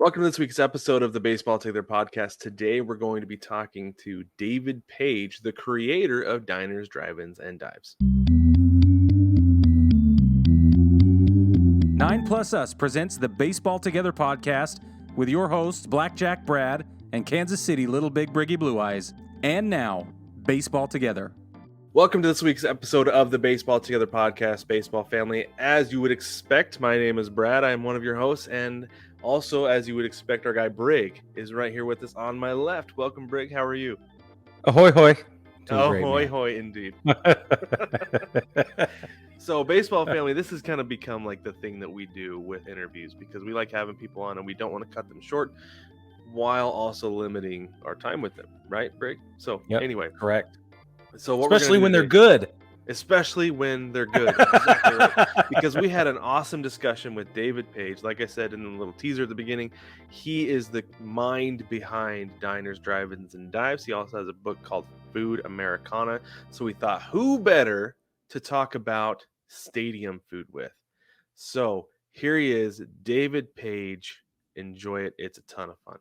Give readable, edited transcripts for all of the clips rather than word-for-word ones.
Welcome to this week's episode of the Baseball Together podcast. Today we're going to be talking to David Page, the creator of Diners, Drive-Ins, and Dives. 9+ Us presents the Baseball Together podcast with your hosts, Blackjack Brad and Kansas City Little Big Briggy Blue Eyes. And now, Baseball Together. Welcome to this week's episode of the Baseball Together podcast, Baseball Family. As you would expect, my name is Brad. I am one of your hosts, and also, as you would expect, our guy Brig is right here with us on my left. Welcome, Brig. How are you? Ahoy, hoy. Ahoy, hoy, indeed. So, Baseball Family, this has kind of become like the thing that we do with interviews because we like having people on and we don't want to cut them short while also limiting our time with them. Right, Brig? So, Anyway. Correct. So what Especially when they're good. Especially when they're good. Exactly right. Because we had an awesome discussion with David Page. Like I said in the little teaser at the beginning, he is the mind behind Diners, Drive-Ins, and Dives. He also has a book called Food Americana. So we thought, who better to talk about stadium food with? So here he is, David Page. Enjoy it. It's a ton of fun.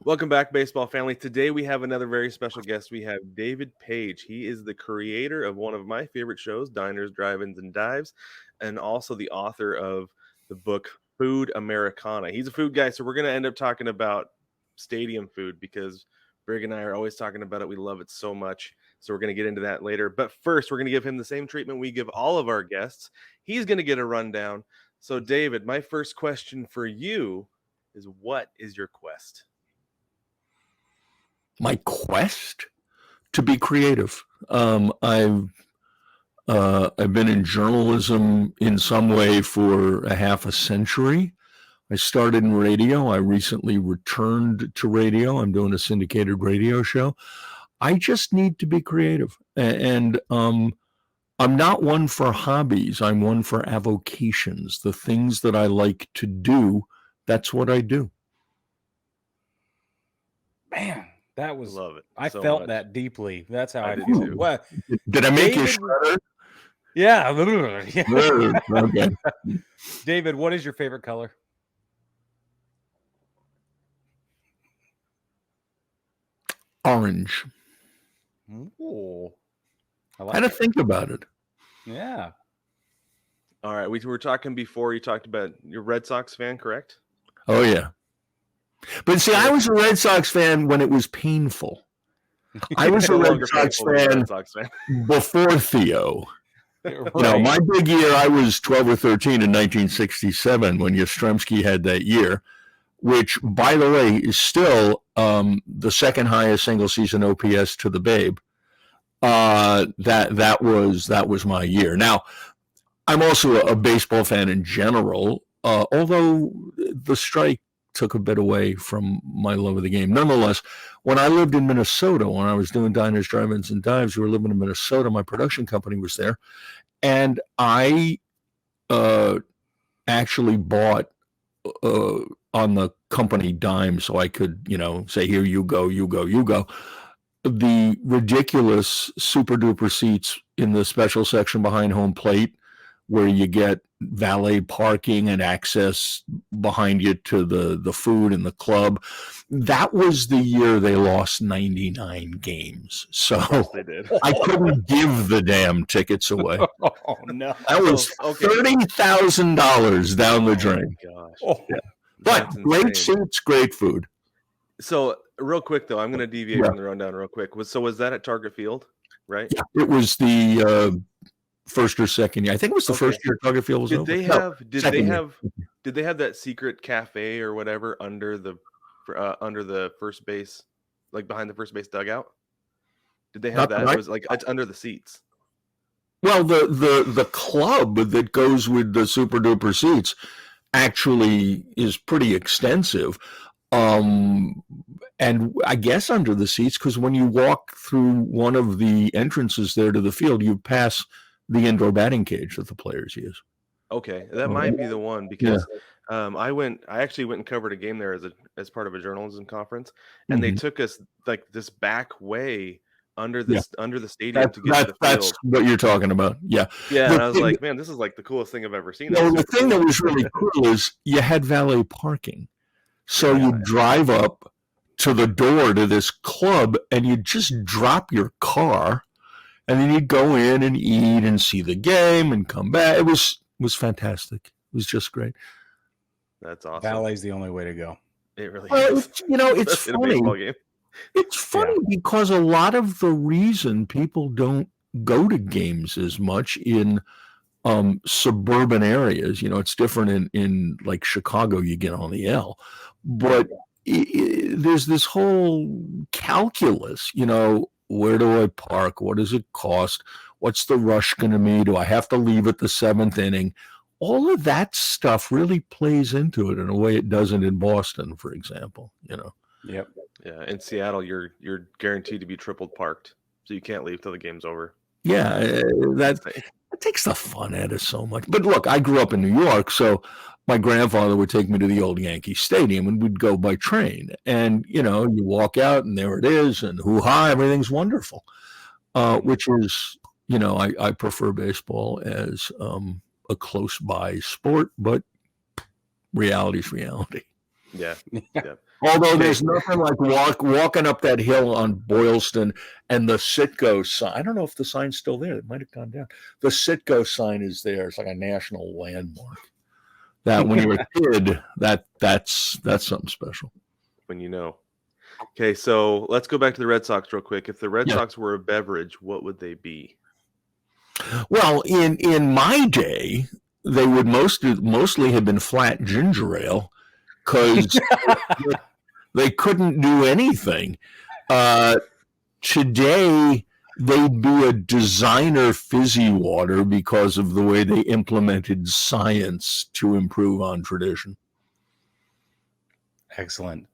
Welcome back, Baseball Family. Today we have another very special guest. We have David Page. He is the creator of one of my favorite shows, Diners, Drive-Ins, and Dives, and also the author of the book Food Americana. He's a food guy, so we're going to end up talking about stadium food because Brig and I are always talking about it. We love it so much, so we're going to get into that later. But first, we're going to give him the same treatment we give all of our guests. He's going to get a rundown. So, David, my first question for you is, what is your quest? My quest to be creative. I've been in journalism in some way for a half a century. I started in radio. I recently returned to radio. I'm doing a syndicated radio show. I just need to be creative. And I'm not one for hobbies. I'm one for avocations. The things that I like to do, that's what I do. Man. That was, love it. I so felt much. That deeply. That's how I did feel. too. What? Did I make you shudder? Yeah. Okay. David, what is your favorite color? Orange. Ooh. I had to think about it. Yeah. All right. We were talking before. You talked about your Red Sox fan, correct? Oh, yeah. But see, I was a Red Sox fan when it was painful. I was a Red Sox fan before Theo. Right. You know, my big year, I was 12 or 13 in 1967 when Yastrzemski had that year, which, by the way, is still the second highest single season OPS to the Babe. That was my year. Now, I'm also a baseball fan in general, although the strike took a bit away from my love of the game. Nonetheless, when I lived in Minnesota, when I was doing Diners, Drive-Ins, and Dives, we were living in Minnesota. My production company was there. And I actually bought on the company dime so I could, say, here, you go, the ridiculous super duper seats in the special section behind home plate where you get valet parking and access behind you to the food and the club. That was the year they lost 99 games. So they did. I couldn't give the damn tickets away. Oh, no. That was $30,000 down the drain. Gosh. Oh, yeah. But great seats, great food. So real quick, though, I'm going to deviate from the rundown real quick. So was that at Target Field, right? Yeah, it was the first or second year. I think it was the first year Target Field was over. Did they have that secret cafe or whatever under the first base, like behind the first base dugout? Did they have that? It was like it's under the seats. Well, the club that goes with the super duper seats actually is pretty extensive. And I guess under the seats, because when you walk through one of the entrances there to the field, you pass the indoor batting cage that the players use. Okay, that might be the one because I actually went and covered a game there as part of a journalism conference, and they took us like this back way under Yeah. the stadium to get to the That's field. what you're talking about. Yeah. Yeah, The and I was thing- like, man, this is like the coolest thing I've ever seen. Well, That's the super thing cool. that was really cool is you had valet parking. So Yeah. you drive up to the door to this club and you just drop your car and then you go in and eat and see the game and come back. It was fantastic. It was just great. That's awesome. Valet's the only way to go. It really Well, is. it's Especially in a funny. baseball game. It's funny because a lot of the reason people don't go to games as much in suburban areas, it's different in like Chicago, you get on the L, but there's this whole calculus, where do I park? What does it cost? What's the rush going to be? Do I have to leave at the 7th inning? All of that stuff really plays into it in a way it doesn't in Boston, for example, Yep. Yeah, in Seattle, you're guaranteed to be triple parked, so you can't leave till the game's over. Yeah, that takes the fun out of so much. But look, I grew up in New York, so my grandfather would take me to the old Yankee Stadium, and we'd go by train. And you walk out, and there it is, and hoo-ha, everything's wonderful. Which is, I prefer baseball as a close by sport, but reality's reality. Yeah. Although there's nothing like walking up that hill on Boylston and the Citgo sign. I don't know if the sign's still there. It might have gone down. The Citgo sign is there. It's like a national landmark. That when you're a kid, that's something special. When you know. Okay, so let's go back to the Red Sox real quick. If the Red Sox were a beverage, what would they be? Well, in my day, they would mostly have been flat ginger ale because they couldn't do anything. Today, they'd be a designer fizzy water because of the way they implemented science to improve on tradition. Excellent.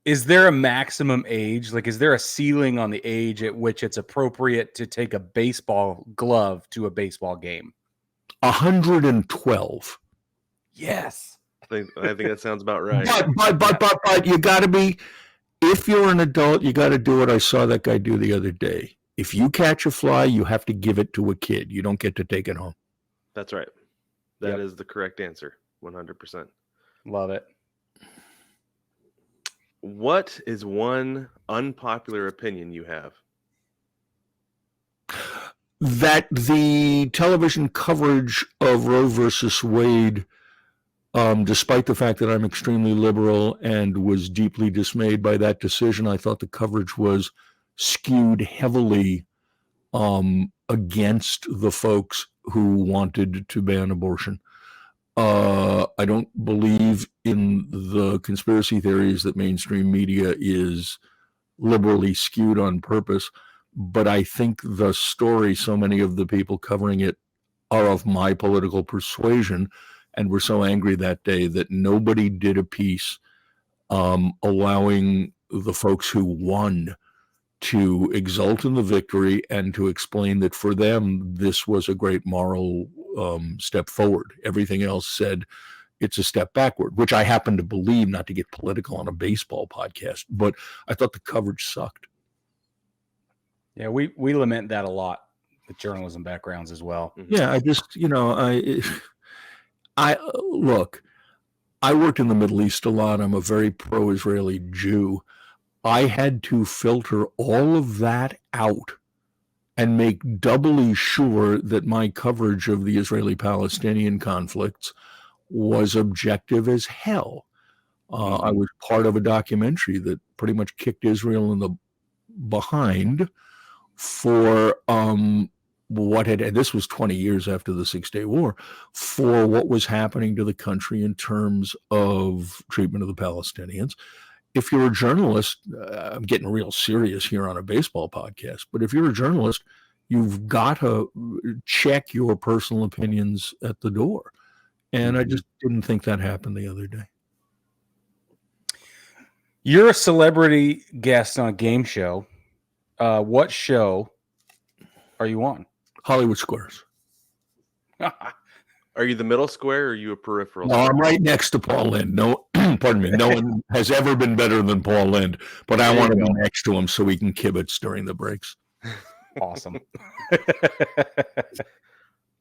Is there a maximum age? Like, is there a ceiling on the age at which it's appropriate to take a baseball glove to a baseball game? 112. Yes. I think that sounds about right. But you got to be, if you're an adult, you got to do what I saw that guy do the other day. If you catch a fly, you have to give it to a kid. You don't get to take it home. That's right. That is the correct answer. 100%. Love it. What is one unpopular opinion you have? That the television coverage of Roe versus Wade, despite the fact that I'm extremely liberal and was deeply dismayed by that decision, I thought the coverage was skewed heavily against the folks who wanted to ban abortion. I don't believe in the conspiracy theories that mainstream media is liberally skewed on purpose, but I think the story, so many of the people covering it are of my political persuasion and were so angry that day that nobody did a piece allowing the folks who won to exult in the victory and to explain that for them, this was a great moral step forward. Everything else said it's a step backward, which I happen to believe, not to get political on a baseball podcast, but I thought the coverage sucked. Yeah, we lament that a lot with journalism backgrounds as well. Yeah, I just, I look, I worked in the Middle East a lot. I'm a very pro-Israeli Jew. I had to filter all of that out and make doubly sure that my coverage of the Israeli-Palestinian conflicts was objective as hell. I was part of a documentary that pretty much kicked Israel in the behind for what had, and this was 20 years after the Six-Day War, for what was happening to the country in terms of treatment of the Palestinians. If you're a journalist, I'm getting real serious here on a baseball podcast, but if you're a journalist, you've got to check your personal opinions at the door. And I just didn't think that happened the other day. You're a celebrity guest on a game show. What show are you on? Hollywood Squares. Are you the middle square or are you a peripheral No, square? I'm right next to Paul Lynde. No, Pardon me. No one has ever been better than Paul Lind, but I want to be next to him so we can kibitz during the breaks. Awesome.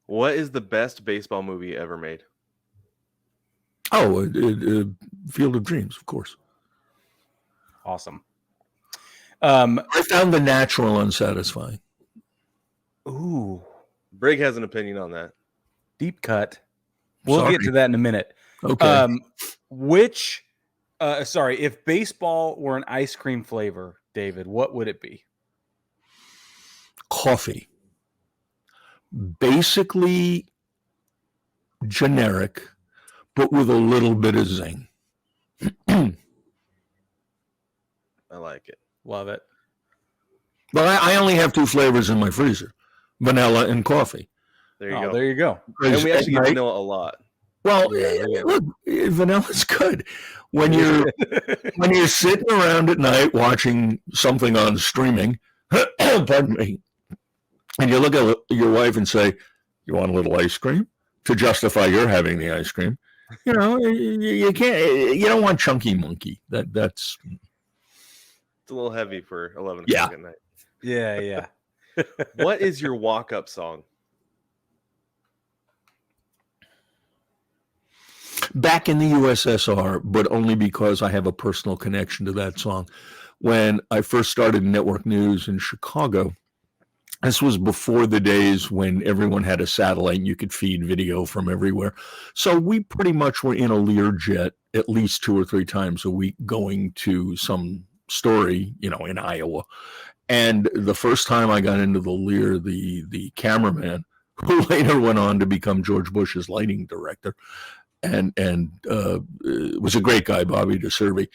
What is the best baseball movie ever made? Oh, Field of Dreams, of course. Awesome. I found The Natural unsatisfying. Ooh, Brig has an opinion on that. deep cut. We'll get to that in a minute. Okay. If baseball were an ice cream flavor, David, what would it be? Coffee. Basically generic, but with a little bit of zing. I like it. Love it. But I only have 2 flavors in my freezer, vanilla and coffee. There you go. There you go. And we actually get Right? vanilla a lot. Well, Yeah. look, vanilla's good. When you're sitting around at night watching something on streaming, pardon me, and you look at your wife and say, "You want a little ice cream?" to justify you're having the ice cream. You know, you can't. You don't want chunky monkey. That's It's a little heavy for 11 Yeah. o'clock at night. Yeah. What is your walk-up song? back in the USSR, but only because I have a personal connection to that song. When I first started network news in Chicago, this was before the days when everyone had a satellite and you could feed video from everywhere. So we pretty much were in a Learjet at least 2 or 3 times a week going to some story, in Iowa. And the first time I got into the Lear, the cameraman, who later went on to become George Bush's lighting director, and was a great guy, Bobby DeServi.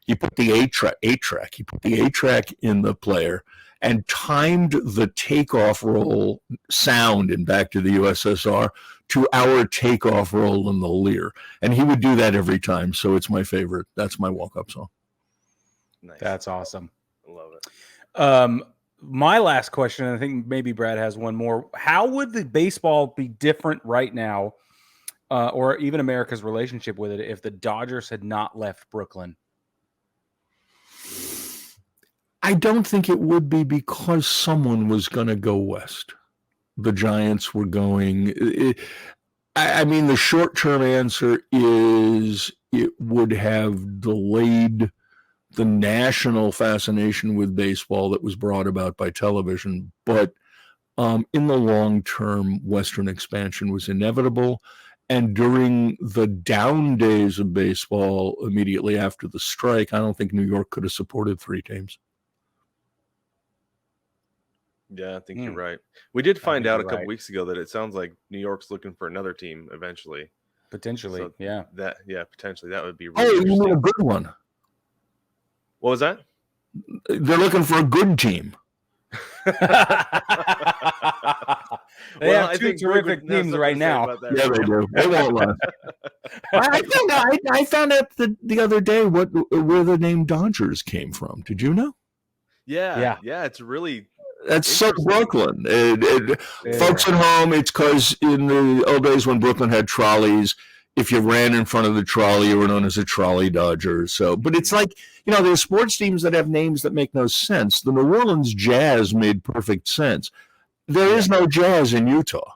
He put the 8-track. He put the 8-track in the player and timed the takeoff roll sound in Back to the USSR to our takeoff roll in the Lear. And he would do that every time. So it's my favorite. That's my walk-up song. Nice. That's awesome. I love it. My last question, and I think maybe Brad has one more. How would the baseball be different right now, or even America's relationship with it, if the Dodgers had not left Brooklyn? I don't think it would be, because someone was going to go west. The Giants were going. The short-term answer is it would have delayed the national fascination with baseball that was brought about by television. But in the long term, Western expansion was inevitable. And during the down days of baseball, immediately after the strike, I don't think New York could have supported 3 teams. Yeah, I think you're right. We did find out a couple right. weeks ago that it sounds like New York's looking for another team eventually. Potentially, So yeah. Potentially. That would be Oh, really you mean interesting. a good one? What was that? They're looking for a good team. They Well, I have 2 think Brig terrific would have teams something right to say now. about that. Yeah, they do. They won't last. I found out the other day where the name Dodgers came from. Did you know? Yeah. It's really That's so interesting. Brooklyn. Folks at home, it's because in the old days when Brooklyn had trolleys, if you ran in front of the trolley, you were known as a trolley dodger. So, but it's like, there's sports teams that have names that make no sense. The New Orleans Jazz made perfect sense. There is no Jazz in Utah.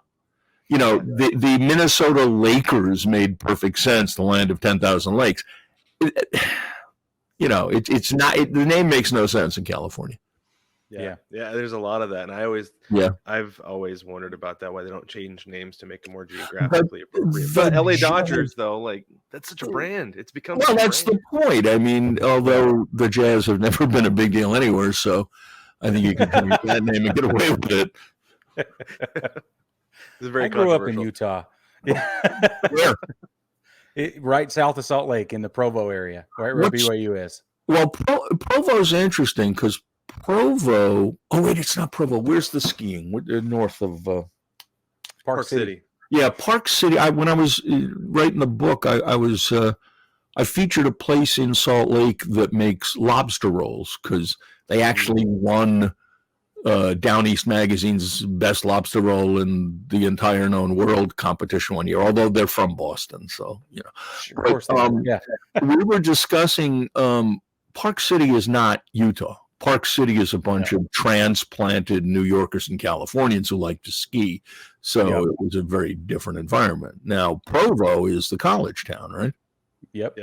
The Minnesota Lakers made perfect sense, the land of 10,000 lakes. It's not, the name makes no sense in California. Yeah, there's a lot of that. And I've always wondered about that, why they don't change names to make them more geographically appropriate. But LA Dodgers, though, that's such a brand. It's become Well, that's the point. Although the Jazz have never been a big deal anywhere, so I think you can change that name and get away with it. It's very I grew up in controversial. Utah. Where? Right south of Salt Lake in the Provo area, right where BYU is. Well, Provo's interesting because Provo. Oh wait, it's not Provo. Where's the skiing? North of Park City. Yeah, Park City. When I was writing the book, I featured a place in Salt Lake that makes lobster rolls because they actually won Down East Magazine's best lobster roll in the entire known world competition one year, although they're from Boston. So, Of course, yeah. We were discussing Park City is not Utah. Park City is a bunch of transplanted New Yorkers and Californians who like to ski. So it was a very different environment. Now, Provo is the college town, right? Yep.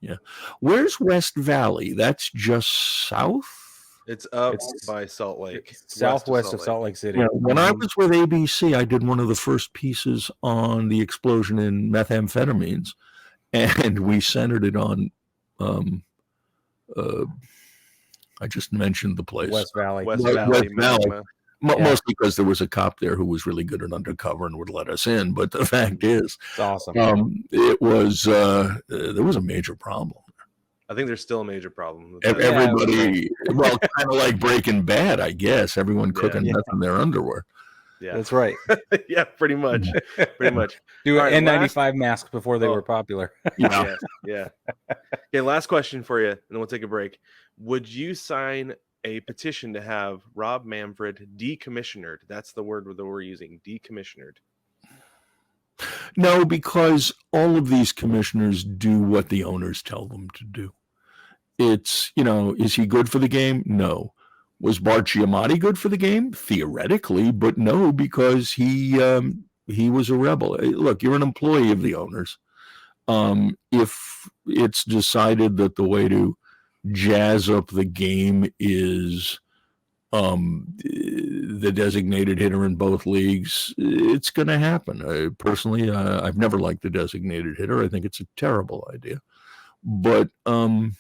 Yeah. Where's West Valley? That's just south? It's up by Salt Lake. Southwest of Salt Lake City. Yeah, when I was with ABC, I did one of the first pieces on the explosion in methamphetamines, and we centered it on, I just mentioned the place. West Valley. West Valley. Mostly because there was a cop there who was really good at undercover and would let us in. But the fact is, it's awesome. It was there was a major problem. I think there's still a major problem. Everybody, well, kind of like Breaking Bad, I guess. Everyone cooking meth in their underwear. Yeah, that's right. Yeah, pretty much. Do an N95 mask before they were popular. Yeah. Okay, last question for you, and then we'll take a break. Would you sign a petition to have Rob Manfred decommissionered? That's the word that we're using, decommissionered. No, because all of these commissioners do what the owners tell them to do. It's, is he good for the game? No. Was Bart Giamatti good for the game? Theoretically, but no, because he was a rebel. Look, you're an employee of the owners. If it's decided that the way to jazz up the game is the designated hitter in both leagues, it's going to happen. Personally, I've never liked the designated hitter. I think it's a terrible idea. But, no,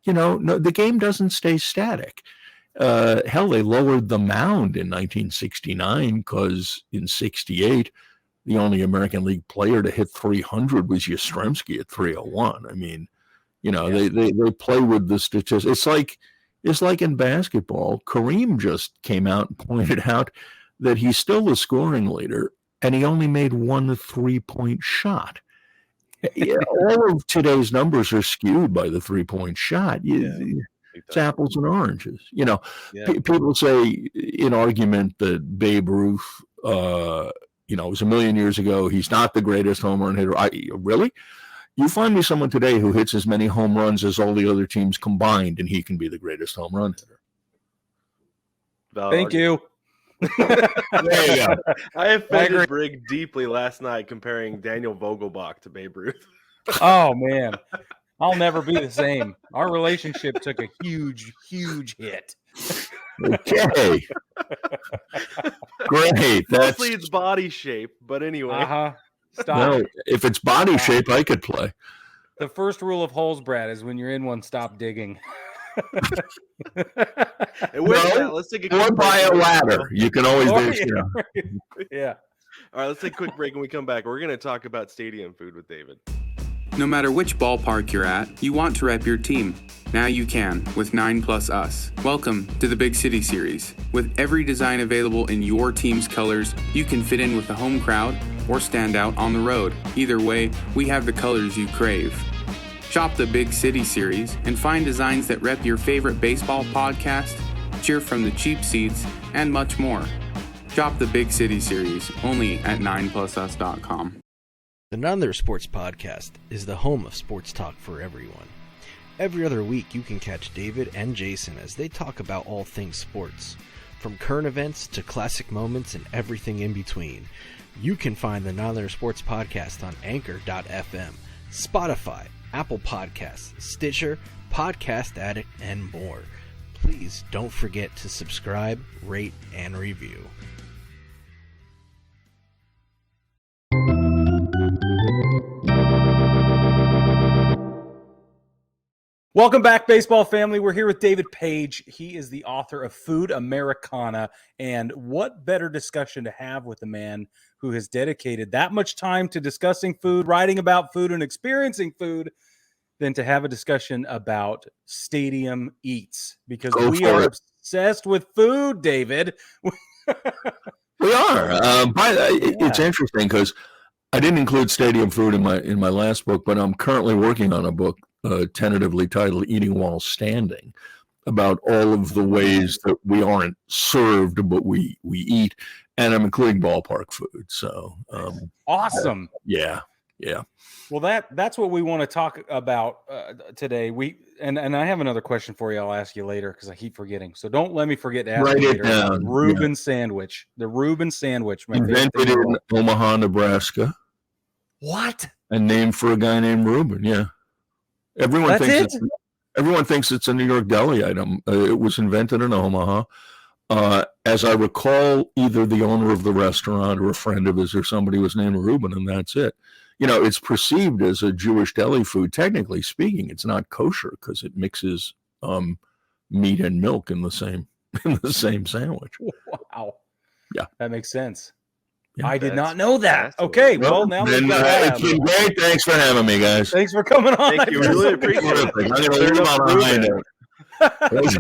the game doesn't stay static. Hell, they lowered the mound in 1969 because in 68, the only American League player to hit 300 was Yastrzemski at 301. I mean, they play with the statistics. It's like in basketball. Kareem just came out and pointed out that he's still the scoring leader, and he only made one 3-point shot. All of today's numbers are skewed by the 3-point shot. It's apples and oranges. People say in argument that Babe Ruth, it was a million years ago. He's not the greatest home run hitter. Really? You find me someone today who hits as many home runs as all the other teams combined, and he can be the greatest home run hitter. Thank you. There you go. I offended Brig deeply last night comparing Daniel Vogelbach to Babe Ruth. Oh, man. I'll never be the same. Our relationship took a huge, huge hit. Okay. Great. Mostly it's body shape, but anyway. Stop. No, if it's body shape, I could play. The first rule of holes, Brad, is when you're in one, stop digging. Let's take a quick or buy a ladder. You can always do. Yeah. All right, let's take a quick break. When we come back, we're going to talk about stadium food with David. No matter which ballpark you're at, you want to rep your team. Now you can with 9+Us. Welcome to the Big City Series. With every design available in your team's colors, you can fit in with the home crowd or stand out on the road. Either way, we have the colors you crave. Shop the Big City Series and find designs that rep your favorite baseball podcast, cheer from the cheap seats, and much more. Shop the Big City Series only at 9plusus.com. The None Sports Podcast is the home of sports talk for everyone. Every other week, you can catch David and Jason as they talk about all things sports, from current events to classic moments and everything in between. You can find the None Sports Podcast on Anchor.fm, Spotify, Apple Podcasts, Stitcher, Podcast Addict, and more. Please don't forget to subscribe, rate, and review. Welcome back, baseball family. We're here with David Page. He is the author of Food Americana. And what better discussion to have with the man who has dedicated that much time to discussing food, writing about food, and experiencing food than to have a discussion about stadium eats. Because we are obsessed with food, David. We are. It's interesting because I didn't include stadium food in my last book, but I'm currently working on a book tentatively titled Eating While Standing. about all of the ways that we aren't served, but we eat, and I'm including ballpark food. So awesome. Yeah. Well, that's what we want to talk about today. And I have another question for you. I'll ask you later because I keep forgetting. So don't let me forget to ask Write you it later. down. The Reuben sandwich. The Reuben sandwich. My favorite Invented thing in Omaha, Nebraska, What? and named for a guy named Reuben. Yeah. Everyone That's thinks it's a New York deli item. It was invented in Omaha. As I recall, either the owner of the restaurant or a friend of his or somebody was named Reuben, and that's it. You know, it's perceived as a Jewish deli food. Technically speaking, it's not kosher because it mixes meat and milk in the same sandwich. Wow. Yeah, that makes sense. Yeah. I did not know that. Okay, well now then, it's been great. Thanks for having me, guys. Thanks for coming on. Thank you. Really appreciate it. I'm going to leave on a high note.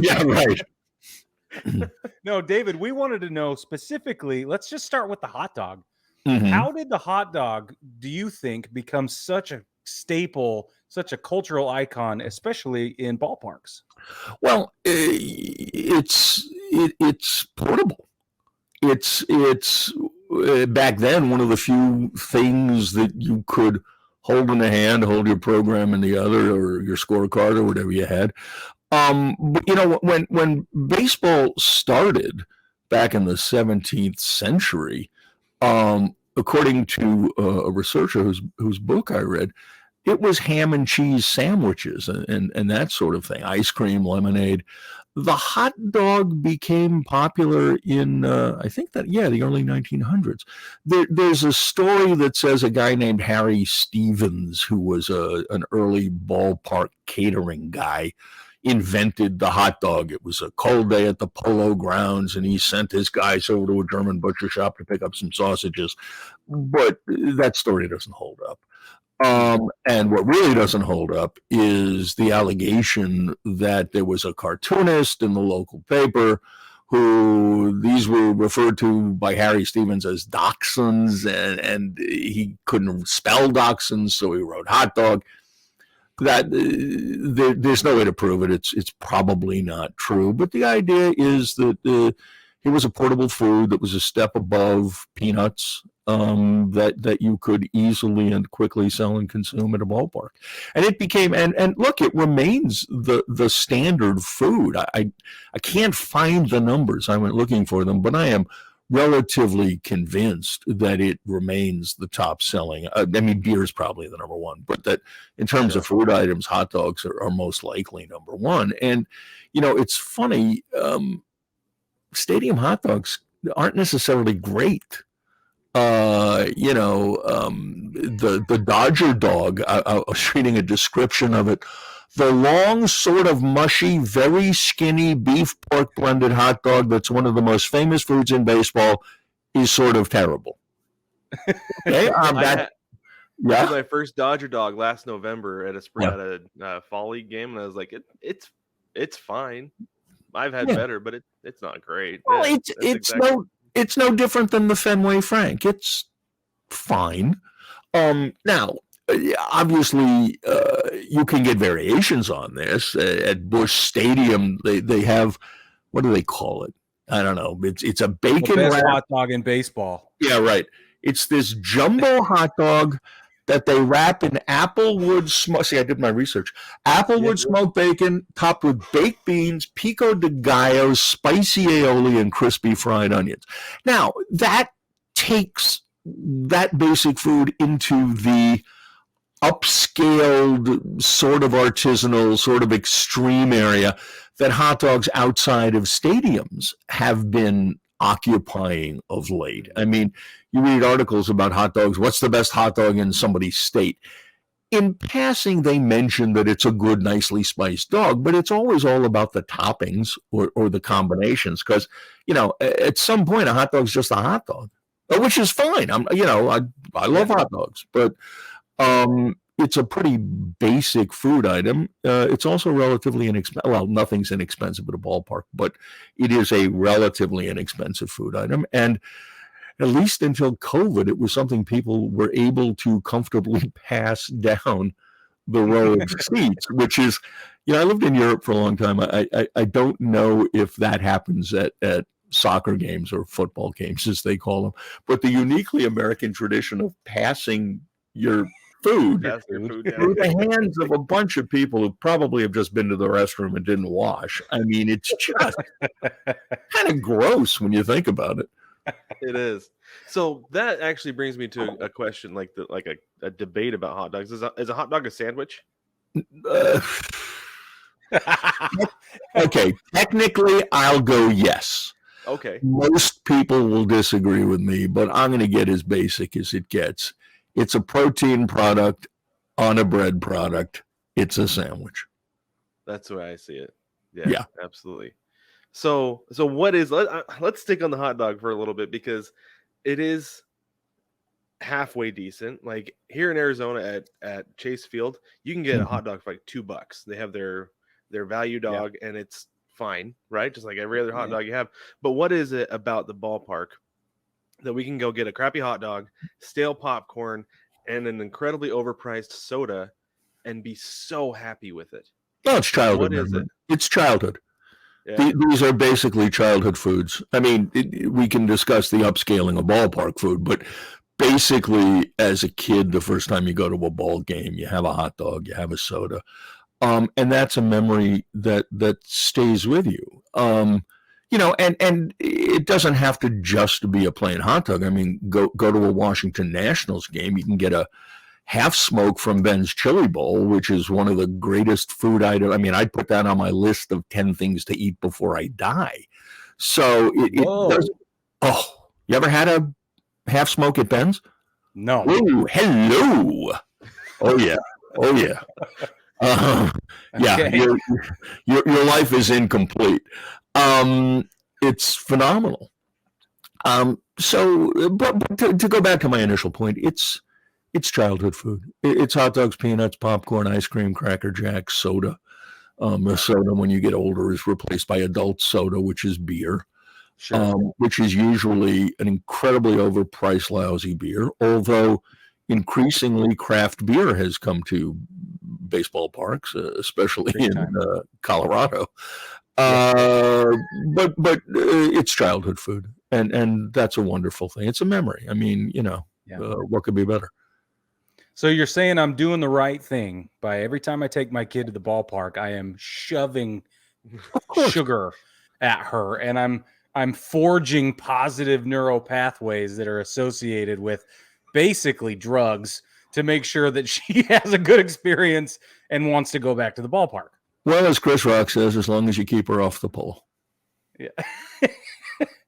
Yeah, right. No, David, we wanted to know specifically. Let's just start with the hot dog. Mhm. How did the hot dog, do you think, become such a staple, such a cultural icon, especially in ballparks? Well, it's portable. It's back then one of the few things that you could hold in a hand, hold your program in the other, or your scorecard, or whatever you had. But you know, when baseball started back in the 17th century, according to a researcher whose book I read, it was ham and cheese sandwiches and that sort of thing, ice cream, lemonade. The hot dog became popular in, I think the early 1900s. There's a story that says a guy named Harry Stevens, who was an early ballpark catering guy, invented the hot dog. It was a cold day at the Polo Grounds, and he sent his guys over to a German butcher shop to pick up some sausages. But that story doesn't hold up. And what really doesn't hold up is the allegation that there was a cartoonist in the local paper who these were referred to by Harry Stevens as dachshunds, and he couldn't spell dachshunds, so he wrote hot dog. That there's no way to prove it. It's probably not true. But the idea is that it was a portable food that was a step above peanuts, that you could easily and quickly sell and consume at a ballpark. And it became, and look, it remains the standard food. I can't find the numbers. I went looking for them, but I am relatively convinced that it remains the top selling. I mean, beer is probably the number one, but that in terms of food items, hot dogs are most likely number one. And, you know, it's funny, stadium hot dogs aren't necessarily great. You know, the Dodger dog, I was reading a description of it. The long, sort of mushy, very skinny beef pork blended hot dog that's one of the most famous foods in baseball is sort of terrible. Okay, I had my first Dodger dog last November at a fall league game, and I was like, it's fine. I've had better, but it's not great. Well, it's no different than the Fenway Frank. It's fine. Now, obviously, you can get variations on this. At Busch Stadium, they have, what do they call it? I don't know. It's a bacon wrap hot dog in baseball. Yeah, right. It's this jumbo hot dog that they wrap in applewood smoke. See, I did my research. Applewood smoked bacon topped with baked beans, pico de gallo, spicy aioli, and crispy fried onions. Now, that takes that basic food into the upscaled, sort of artisanal, sort of extreme area that hot dogs outside of stadiums have been occupying of late. I mean, you read articles about hot dogs. What's the best hot dog in somebody's state? In passing, they mention that it's a good, nicely spiced dog, but it's always all about the toppings or the combinations. Because, you know, at some point, a hot dog's just a hot dog, which is fine. I love hot dogs, but it's a pretty basic food item. It's also relatively inexpensive. Well, nothing's inexpensive at a ballpark, but it is a relatively inexpensive food item. And at least until COVID, it was something people were able to comfortably pass down the row of seats, which is, I lived in Europe for a long time. I don't know if that happens at soccer games or football games, as they call them, but the uniquely American tradition of passing your food That's your food through down. the hands of a bunch of people who probably have just been to the restroom and didn't wash. I mean, it's just kind of gross when you think about it. It is. So that actually brings me to a question, like a debate about hot dogs. Is a hot dog a sandwich? Okay, technically, I'll go yes. Okay. Most people will disagree with me, but I'm going to get as basic as it gets. It's a protein product on a bread product. It's a sandwich. That's the way I see it. Yeah. Absolutely. So what is? Let's stick on the hot dog for a little bit, because it is halfway decent. Like here in Arizona at Chase Field, you can get a hot dog for like $2. They have their value dog, and it's fine, right? Just like every other hot dog you have. But what is it about the ballpark that we can go get a crappy hot dog, stale popcorn, and an incredibly overpriced soda and be so happy with it? No, it's childhood. What is it? It's childhood. Yeah. These are basically childhood foods. I mean, we can discuss the upscaling of ballpark food, but basically, as a kid, the first time you go to a ball game, you have a hot dog, you have a soda. And that's a memory that stays with you. And it doesn't have to just be a plain hot dog. I mean, go to a Washington Nationals game, you can get a half smoke from Ben's Chili Bowl, which is one of the greatest food items. I mean, I'd put that on my list of 10 things to eat before I die. So it does. Oh, you ever had a half smoke at Ben's? No. Oh, hello. Oh yeah. Oh yeah. Yeah, Okay. your life is incomplete. It's phenomenal. But to go back to my initial point, it's childhood food. It's hot dogs, peanuts, popcorn, ice cream, Cracker Jacks, soda. The soda, when you get older, is replaced by adult soda, which is beer. Sure. Which is usually an incredibly overpriced, lousy beer, although increasingly craft beer has come to baseball parks, especially in Colorado. But it's childhood food, and that's a wonderful thing. It's a memory. I mean, what could be better? So you're saying I'm doing the right thing by every time I take my kid to the ballpark, I am shoving sugar at her, and I'm forging positive neural pathways that are associated with basically drugs to make sure that she has a good experience and wants to go back to the ballpark. Well, as Chris Rock says, as long as you keep her off the pole. Yeah.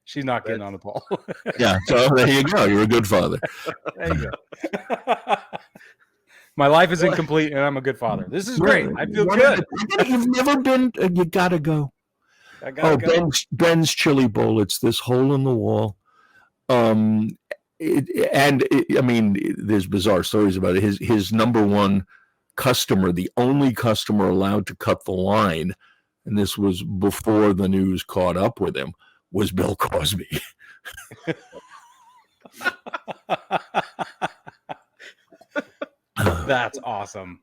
She's not getting on the pole. Yeah, so there you go. You're a good father. There you go. My life is incomplete, and I'm a good father. This is great. I feel good. You've never been. You gotta go. I gotta go. Ben's Chili Bowl. It's this hole in the wall. I mean, there's bizarre stories about it. His number one customer, the only customer allowed to cut the line, and this was before the news caught up with him, was Bill Cosby. That's awesome.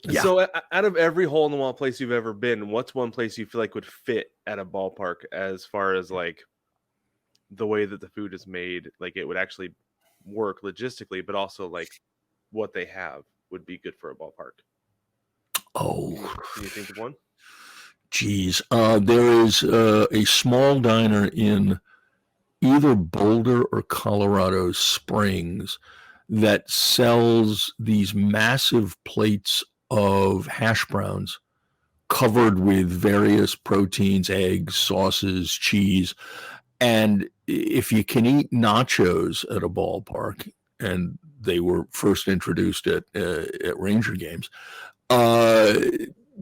Yeah. So out of every hole in the wall place you've ever been, what's one place you feel like would fit at a ballpark as far as like the way that the food is made, like it would actually work logistically, but also like what they have would be good for a ballpark? Oh, can you think of one? Geez, there is a small diner in either Boulder or Colorado Springs that sells these massive plates of hash browns covered with various proteins, eggs, sauces, cheese. And if you can eat nachos at a ballpark, and they were first introduced at Ranger games,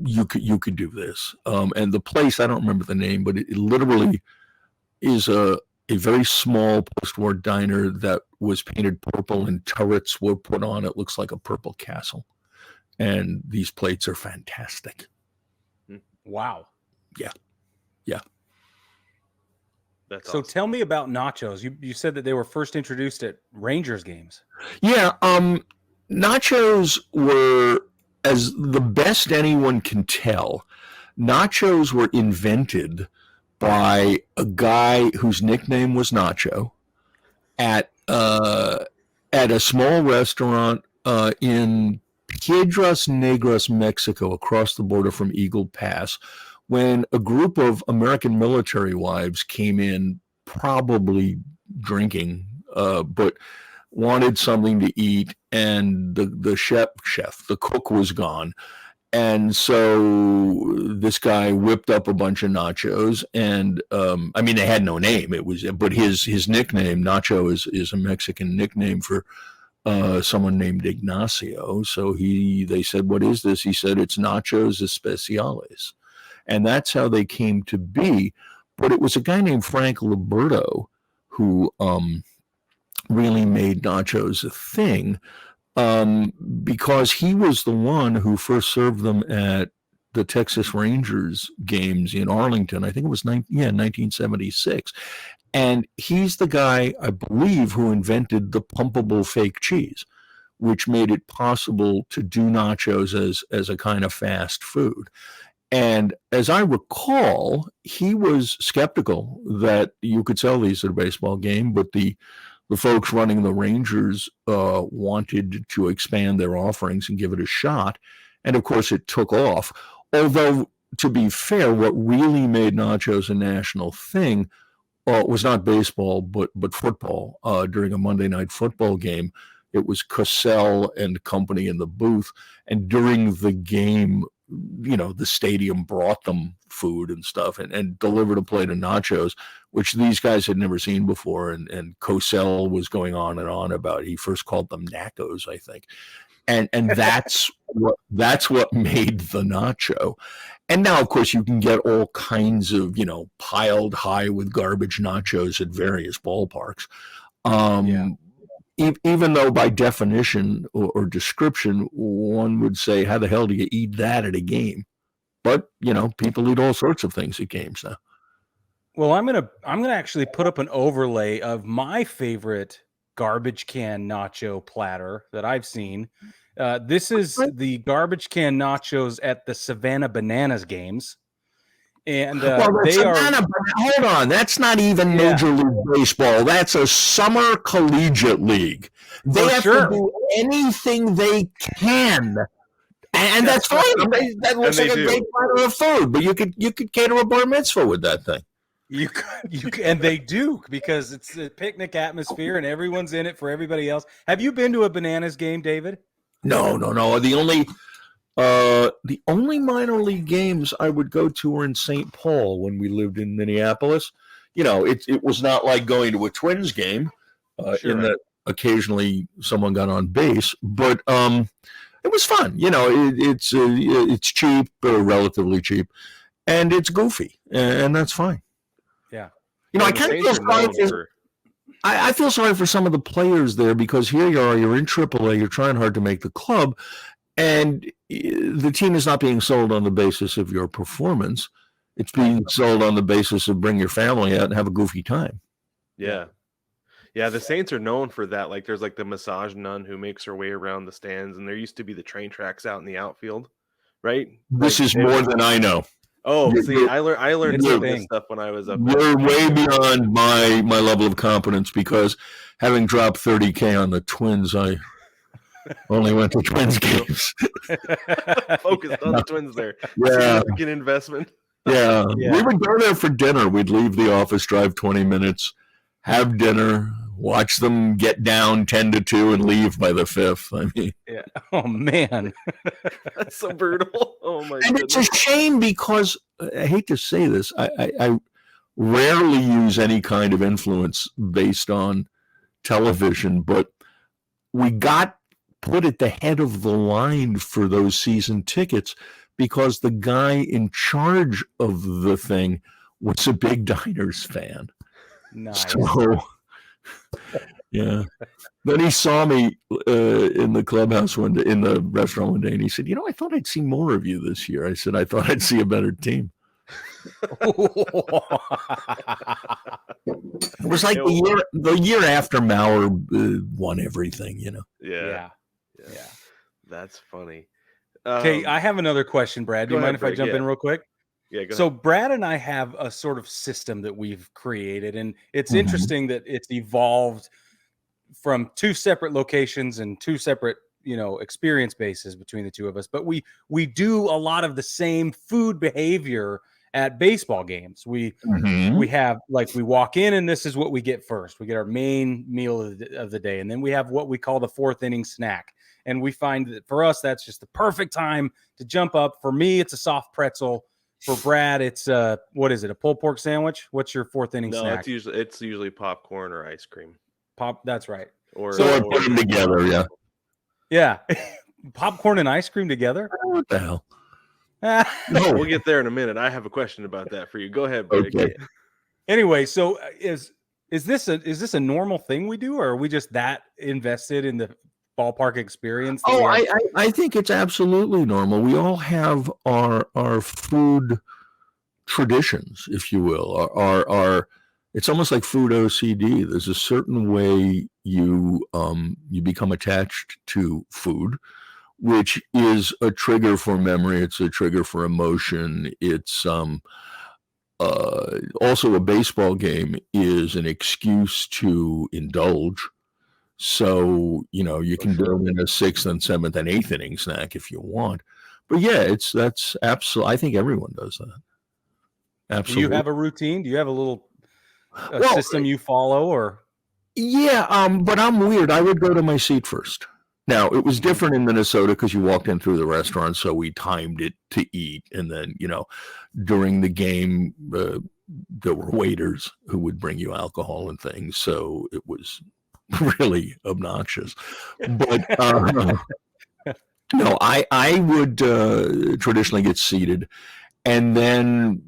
you could do this. And the place, I don't remember the name, but it literally is a very small post-war diner that was painted purple and turrets were put on. It looks like a purple castle. And these plates are fantastic. Wow. Yeah. That's so awesome. Tell me about nachos. You said that they were first introduced at Rangers games. Yeah. Nachos were as the best anyone can tell, nachos were invented by a guy whose nickname was Nacho at a small restaurant in Piedras Negras, Mexico, across the border from Eagle Pass, when a group of American military wives came in, probably drinking, but wanted something to eat, and the cook was gone. And so this guy whipped up a bunch of nachos, and I mean, they had no name. But his nickname, Nacho, is a Mexican nickname for someone named Ignacio. So they said, "What is this?" He said, "It's nachos especiales," and that's how they came to be. But it was a guy named Frank Liberto who really made nachos a thing, because he was the one who first served them at the Texas Rangers games in Arlington. I think it was 1976. And he's the guy, I believe, who invented the pumpable fake cheese, which made it possible to do nachos as a kind of fast food. And as I recall, he was skeptical that you could sell these at a baseball game, but the folks running the Rangers wanted to expand their offerings and give it a shot. And of course, it took off. Although, to be fair, what really made nachos a national thing was not baseball, but football. During a Monday night football game, it was Cosell and company in the booth. And during the game, the stadium brought them food and stuff and delivered a plate of nachos, which these guys had never seen before. And Cosell was going on and on about, he first called them nachos, I think. And that's what made the nacho. And now, of course, you can get all kinds of, piled high with garbage nachos at various ballparks. Even though by definition or description, one would say, how the hell do you eat that at a game? But, people eat all sorts of things at games now. Well, I'm gonna actually put up an overlay of my favorite garbage can nacho platter that I've seen. This is the garbage can nachos at the Savannah Bananas games. And hold on, that's not even Major League Baseball. That's a summer collegiate league. They have to do anything they can, and that's fine. That looks like a great platter of food. But you could cater a bar mitzvah with that thing. You and they do, because it's a picnic atmosphere and everyone's in it for everybody else. Have you been to a Bananas game, David? No. The only minor league games I would go to were in St. Paul when we lived in Minneapolis. It was not like going to a Twins game, in that occasionally someone got on base, but it was fun. It's cheap, relatively cheap, and it's goofy, and that's fine. Yeah. I kind of feel sorry I feel sorry for some of the players there, because here you are, you're in AAA, you're trying hard to make the club, and the team is not being sold on the basis of your performance. It's being sold on the basis of bring your family out and have a goofy time. Yeah. Yeah, the Saints are known for that. Like, there's like the massage nun who makes her way around the stands, and there used to be the train tracks out in the outfield, right? This is more than I know. Oh, see, I learned some of this stuff when I was up there. You're way beyond my level of competence, because having dropped $30,000 on the Twins, I only went to Twins games. Focused on the Twins there. Yeah. Significant investment. Yeah. We would go there for dinner. We'd leave the office, drive 20 minutes, have dinner, watch them get down 10-2 and leave by the 5th. I mean, Oh man, that's so brutal. Oh my and goodness. it's a shame, because I hate to say this, I rarely use any kind of influence based on television, but we got put at the head of the line for those season tickets because the guy in charge of the thing was a big Diners fan. nice. So, yeah. Then he saw me in the clubhouse one day, in the restaurant one day, and he said, I thought I'd see more of you this year. I said, I thought I'd see a better team. It was like the year after Maurer won everything, Yeah. Yeah. That's funny. Okay, I have another question, Brad. Do you mind if I jump in real quick? Yeah, go So ahead. Brad and I have a sort of system that we've created, and it's interesting that it's evolved from two separate locations and two separate, experience bases between the two of us. But we do a lot of the same food behavior at baseball games. We have, like, we walk in and this is what we get first. We get our main meal of the day, and then we have what we call the fourth inning snack. And we find that for us, that's just the perfect time to jump up. For me, it's a soft pretzel. For Brad, it's what is it? A pulled pork sandwich? What's your fourth inning snack? No, it's usually popcorn or ice cream. That's right. Or put them together, yeah. Yeah. Popcorn and ice cream together? What the hell? No, we'll get there in a minute. I have a question about that for you. Go ahead, Brig. Okay. Anyway, so is this a normal thing we do, or are we just that invested in the ballpark experience? I think it's absolutely normal. We all have our food traditions, if you will. Our it's almost like food OCD. There's a certain way you become attached to food, which is a trigger for memory. It's a trigger for emotion. It's also a baseball game is an excuse to indulge. So, you can do it in a 6th and 7th and 8th inning snack if you want. But yeah, that's absolutely, I think everyone does that. Absolutely. Do you have a routine? Do you have a system you follow, or? Yeah, but I'm weird. I would go to my seat first. Now, it was different in Minnesota because you walked in through the restaurant, so we timed it to eat. And then, during the game, there were waiters who would bring you alcohol and things. So it was really obnoxious. But no, I would traditionally get seated. And then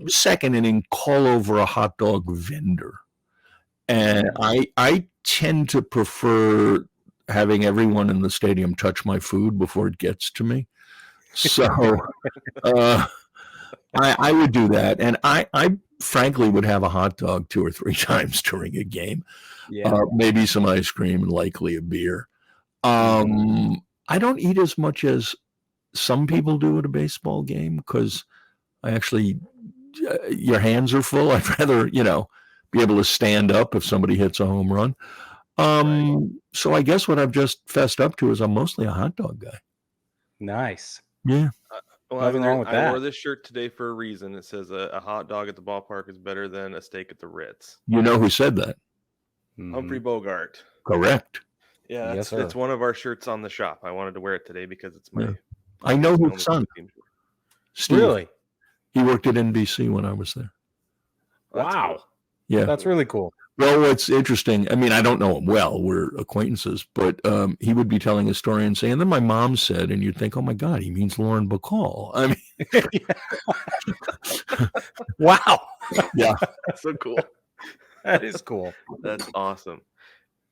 second inning, call over a hot dog vendor. And I tend to prefer having everyone in the stadium touch my food before it gets to me. So I would do that. And I frankly would have a hot dog 2 or 3 times during a game. Yeah. Maybe some ice cream and likely a beer. I don't eat as much as some people do at a baseball game because I actually, your hands are full. I'd rather, be able to stand up if somebody hits a home run. So I guess what I've just fessed up to is I'm mostly a hot dog guy. Nice. Yeah. Nothing wrong with that. I wore this shirt today for a reason. It says a hot dog at the ballpark is better than a steak at the Ritz. You know who said that? Humphrey Bogart. Correct. Yeah, that's one of our shirts on the shop. I wanted to wear it today because it's my. Yeah. I know his son. Steve. Really? He worked at NBC when I was there. Wow. Cool. Yeah. That's really cool. Well, it's interesting. I mean, I don't know him well. We're acquaintances, but he would be telling a story and saying, and then my mom said, and you'd think, oh my God, he means Lauren Bacall. I mean, wow. Yeah. That's so cool. That is cool. That's awesome.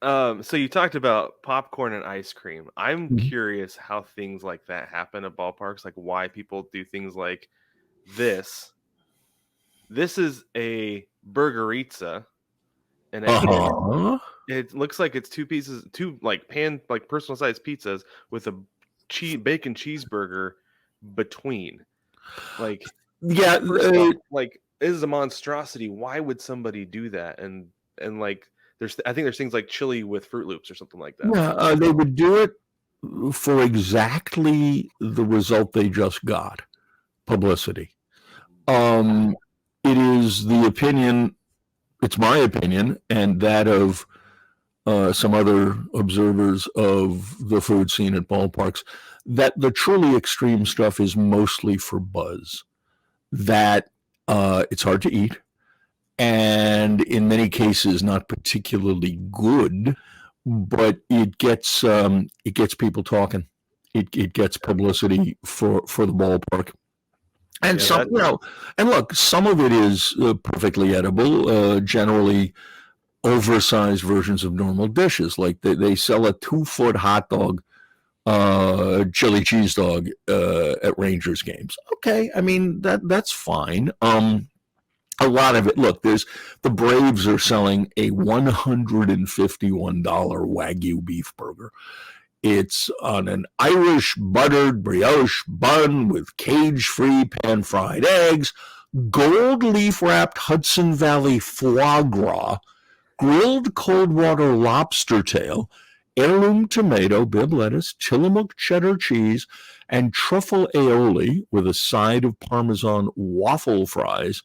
So you talked about popcorn and ice cream. I'm curious how things like that happen at ballparks, like why people do things like this. This is a burgerizza, and it looks like it's two personal sized pizzas with a bacon cheeseburger between. Like, yeah, like this is a monstrosity. Why would somebody do that? And like, I think there's things like chili with Fruit Loops or something like that. Yeah, they would do it for exactly the result they just got: publicity. It is the opinion, it's my opinion, and that of some other observers of the food scene at ballparks, that the truly extreme stuff is mostly for buzz, that it's hard to eat, and in many cases not particularly good, but it gets people talking. It gets publicity for the ballpark. And and look, some of it is perfectly edible, generally oversized versions of normal dishes. Like they sell a 2-foot hot dog, chili cheese dog at Rangers games. Okay, I mean, that's fine. A lot of it, look, the Braves are selling a $151 Wagyu beef burger. It's on an Irish buttered brioche bun with cage-free pan-fried eggs, gold leaf-wrapped Hudson Valley foie gras, grilled cold water lobster tail, heirloom tomato, Bibb lettuce, Tillamook cheddar cheese, and truffle aioli with a side of Parmesan waffle fries.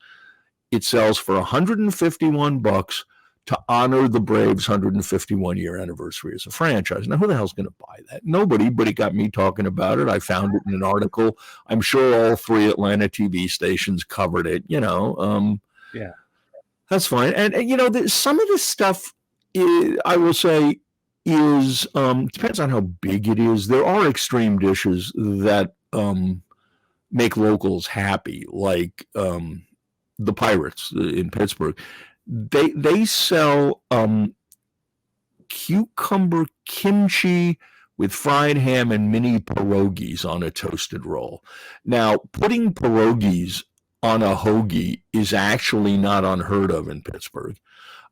It sells for $151 to honor the Braves' 151-year anniversary as a franchise. Now, who the hell's going to buy that? Nobody, but it got me talking about it. I found it in an article. I'm sure all 3 Atlanta TV stations covered it, Yeah. That's fine. And some of this stuff, I will say, is depends on how big it is. There are extreme dishes that make locals happy, like the Pirates in Pittsburgh. They sell cucumber kimchi with fried ham and mini pierogies on a toasted roll. Now, putting pierogies on a hoagie is actually not unheard of in Pittsburgh.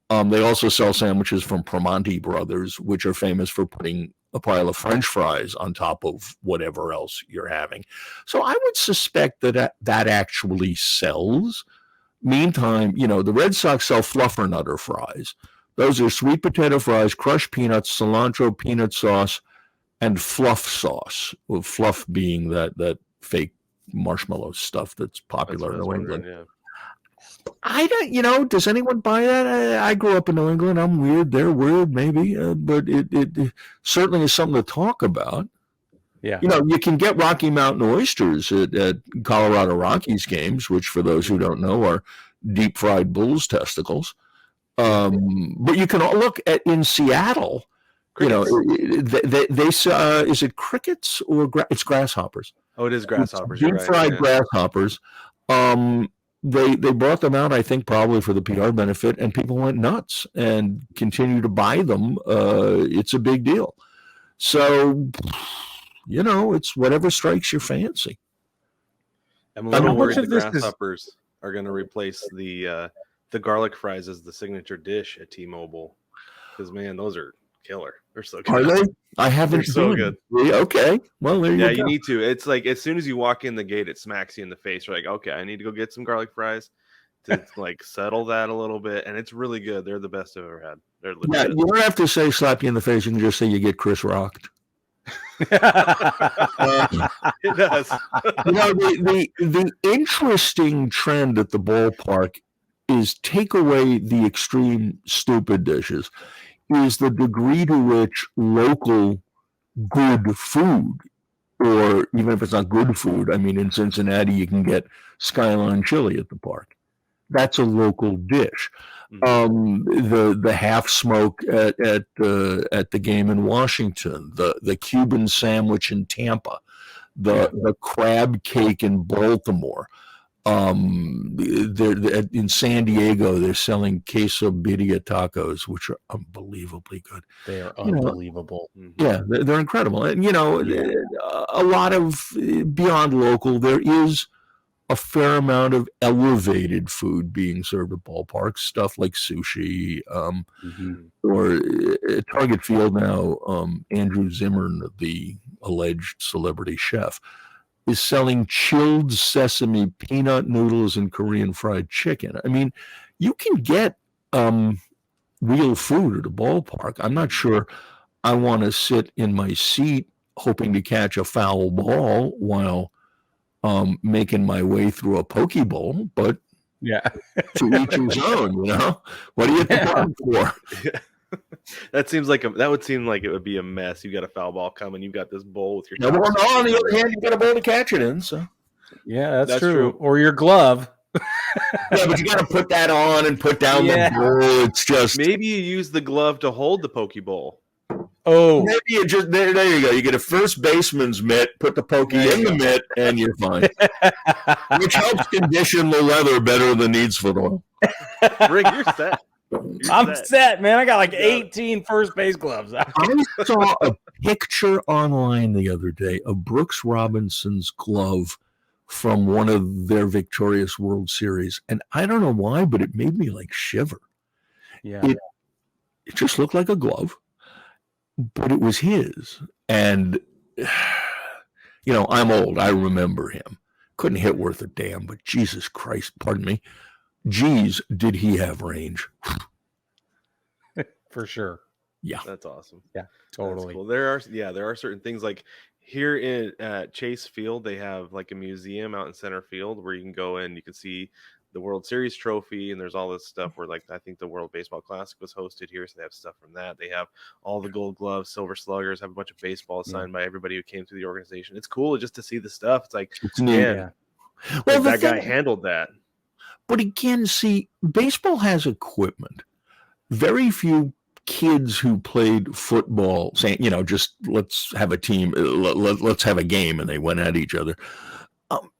They also sell sandwiches from Primanti Brothers, which are famous for putting a pile of French fries on top of whatever else you're having. So I would suspect that actually sells. Meantime, the Red Sox sell fluffernutter fries. Those are sweet potato fries, crushed peanuts, cilantro, peanut sauce, and fluff sauce, with fluff being that fake marshmallow stuff that's popular in New England. Yeah. I don't, does anyone buy that? I grew up in New England. I'm weird. They're weird, maybe, but it certainly is something to talk about. Yeah. You can get Rocky Mountain oysters at Colorado Rockies games, which for those who don't know are deep fried bull's testicles. But you can look at in Seattle, Crickets. they is it crickets or it's grasshoppers? Oh, it is grasshoppers. Deep fried grasshoppers. They brought them out, I think, probably for the PR benefit, and people went nuts and continue to buy them. It's a big deal. So, it's whatever strikes your fancy. I'm a little worried the grasshoppers are going to replace the garlic fries as the signature dish at T-Mobile. Because, man, those are killer. They're so good. Are they? I haven't. They're so good. Okay. Well, there you go. Yeah, you need to. It's like as soon as you walk in the gate, it smacks you in the face. You're like, okay, I need to go get some garlic fries to like settle that a little bit. And it's really good. They're the best I've ever had. They're legit. Yeah, you don't have to say slap you in the face. You can just say you get Chris rocked. It does. The interesting trend at the ballpark is take away the extreme stupid dishes, is the degree to which local good food, or even if it's not good food, I mean, in Cincinnati, you can get Skyline chili at the park. That's a local dish. The half smoke at the game in Washington, the Cuban sandwich in Tampa, the crab cake in Baltimore. In San Diego, they're selling queso birria tacos, which are unbelievably good. They are unbelievable. Yeah, they're incredible. And, a lot of beyond local, there is a fair amount of elevated food being served at ballparks, stuff like sushi, or at Target Field now, Andrew Zimmern, the alleged celebrity chef, is selling chilled sesame peanut noodles and Korean fried chicken. I mean, you can get real food at a ballpark. I'm not sure I want to sit in my seat hoping to catch a foul ball while making my way through a poke bowl, but yeah, to each his own, What are you looking for? Yeah. That would seem like it would be a mess. You got a foul ball coming. You got this bowl with your. No, on the other hand, you got a bowl to catch it in. So yeah, that's true. Or your glove. Yeah, but you got to put that on and put down the bowl. It's just maybe you use the glove to hold the poke bowl. Oh, maybe you just there you go. You get a first baseman's mitt, put the pokey in the mitt, and you're fine. Which helps condition the leather better than needs for oil. Brig, you're set. I'm set, man. I got like 18 first base gloves. I saw a picture online the other day of Brooks Robinson's glove from one of their victorious World Series, and I don't know why, but it made me like shiver. Yeah, it just looked like a glove, but it was his. And, I'm old. I remember him. Couldn't hit worth a damn, but Jesus Christ, pardon me. Geez, did he have range? For sure. Yeah. That's awesome. Yeah, totally. Cool. There are certain things like here at Chase Field, they have like a museum out in center field where you can go in, you can see the World Series trophy, and there's all this stuff where, like, I think the World Baseball Classic was hosted here, so they have stuff from that. They have all the Gold Gloves, Silver Sluggers, have a bunch of baseballs signed by everybody who came through the organization. It's cool just to see the stuff. It's like, man, well, that guy handled that. But again, see, baseball has equipment. Very few kids who played football saying, just let's have a team, let's have a game, and they went at each other.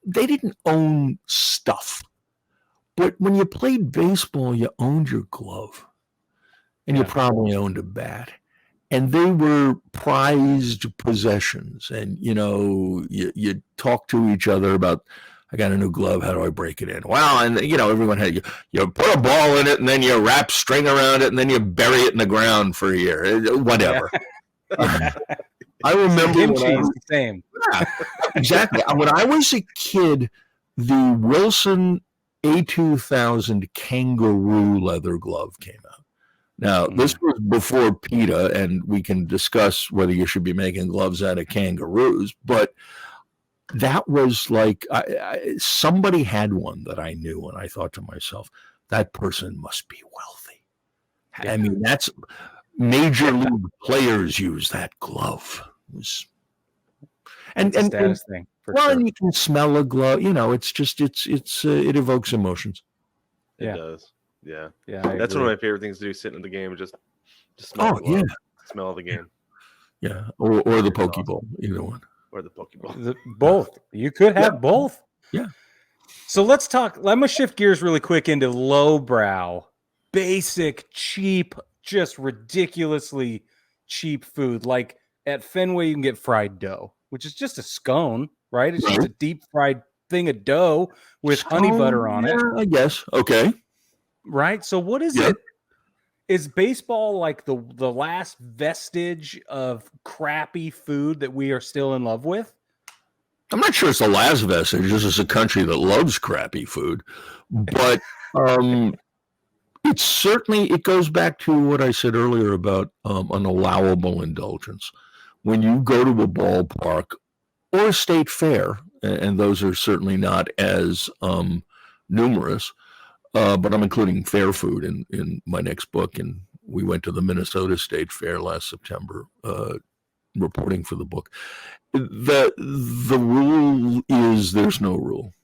They didn't own stuff. But when you played baseball, you owned your glove, and you probably owned a bat, and they were prized possessions. And, you talk to each other about, I got a new glove. How do I break it in? Well, and, everyone had, you put a ball in it, and then you wrap string around it, and then you bury it in the ground for a year, whatever. I remember when the same. Yeah, exactly. When I was a kid, the Wilson A2000 kangaroo leather glove came out. Now, this was before PETA, and we can discuss whether you should be making gloves out of kangaroos, but that was like somebody had one that I knew, and I thought to myself, that person must be wealthy. Yeah. I mean, that's major league players use that glove. And status thing. Well, and you can smell a glove. It's just it evokes emotions. It does. Yeah. Yeah. That's one of my favorite things to do, sitting in the game and just smell smell the game. Yeah. Or the Pokeball, either one. Or the Pokeball. Both. You could have both. Yeah. So let's talk. Let me shift gears really quick into lowbrow, basic, cheap, just ridiculously cheap food. Like at Fenway, you can get fried dough, which is just a scone, right? It's just a deep fried thing of dough with honey butter on it. I guess. Okay. Right. So what is it? Is baseball like the last vestige of crappy food that we are still in love with? I'm not sure it's the last vestige. This is a country that loves crappy food, but it goes back to what I said earlier about an allowable indulgence. When you go to a ballpark or a state fair, and those are certainly not as numerous, but I'm including fair food in my next book, and we went to the Minnesota State Fair last September, reporting for the book. The rule is there's no rule.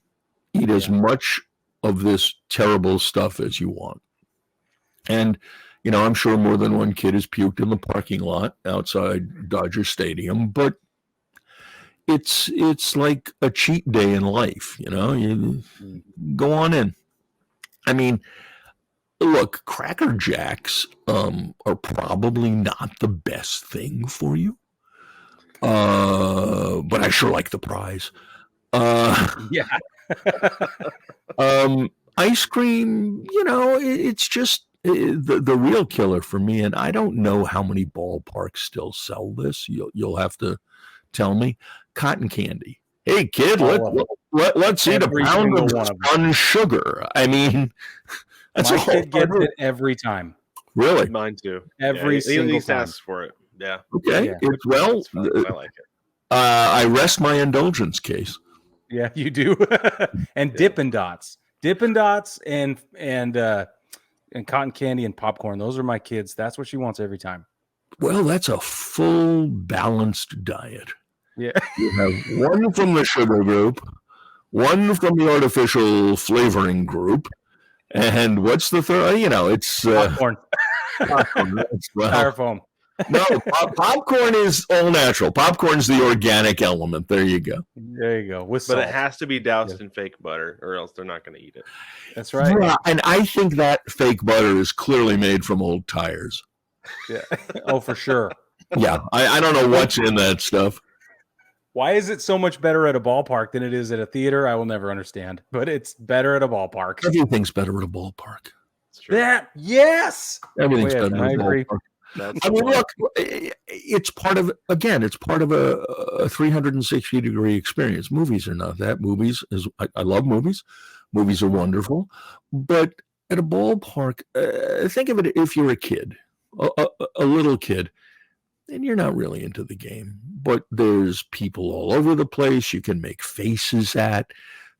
Eat as much of this terrible stuff as you want. And, I'm sure more than one kid has puked in the parking lot outside Dodger Stadium, but it's like a cheat day in life, you go on in. I mean, look, Cracker Jacks are probably not the best thing for you. But I sure like the prize. Ice cream, it's just the real killer for me. And I don't know how many ballparks still sell this. You'll have to tell me. Cotton candy. Hey, kid, let's eat a pound of spun sugar. I mean, that's my kid gets it every time. Really? Mine too. Every single time. Asks for it. Yeah. Okay. Yeah. I like it. I rest my indulgence case. Yeah, you do. And Dippin' Dots and cotton candy and popcorn. Those are my kids. That's what she wants every time. Well, that's a full balanced diet. Yeah. You have one from the sugar group, one from the artificial flavoring group, and what's the third? It's popcorn. Styrofoam. No, popcorn is all natural. Popcorn's the organic element. There you go. There you go. But it has to be doused in fake butter, or else they're not going to eat it. That's right. Yeah, and I think that fake butter is clearly made from old tires. Yeah. Oh, for sure. Yeah, I don't know what's in that stuff. Why is it so much better at a ballpark than it is at a theater? I will never understand. But it's better at a ballpark. Everything's better at a ballpark. That yes. Everything's better at a ballpark. That's I mean, wild. look, it's part of a 360-degree experience. Movies are not that. I love movies. Movies are wonderful, but at a ballpark, think of it if you're a kid, a little kid, and you're not really into the game, but there's people all over the place you can make faces at.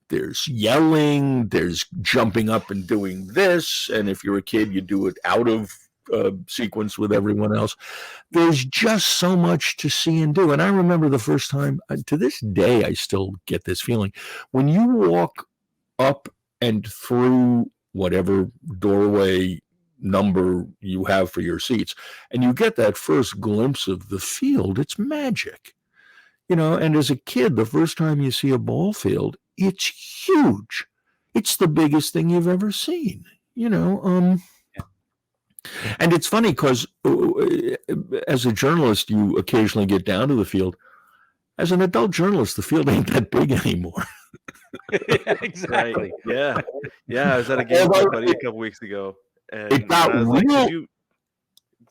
There's yelling, there's jumping up and doing this, and if you're a kid, you do it out of sequence with everyone else. There's just so much to see and do. And I remember the first time, to this day, I still get this feeling. When you walk up and through whatever doorway number you have for your seats, and you get that first glimpse of the field, it's magic. And as a kid, the first time you see a ball field, it's huge. It's the biggest thing you've ever seen, And it's funny because as a journalist, you occasionally get down to the field. As an adult journalist, the field ain't that big anymore. Yeah, exactly. Right. Yeah. I was at a game with my buddy a couple weeks ago, and It got I was real. like,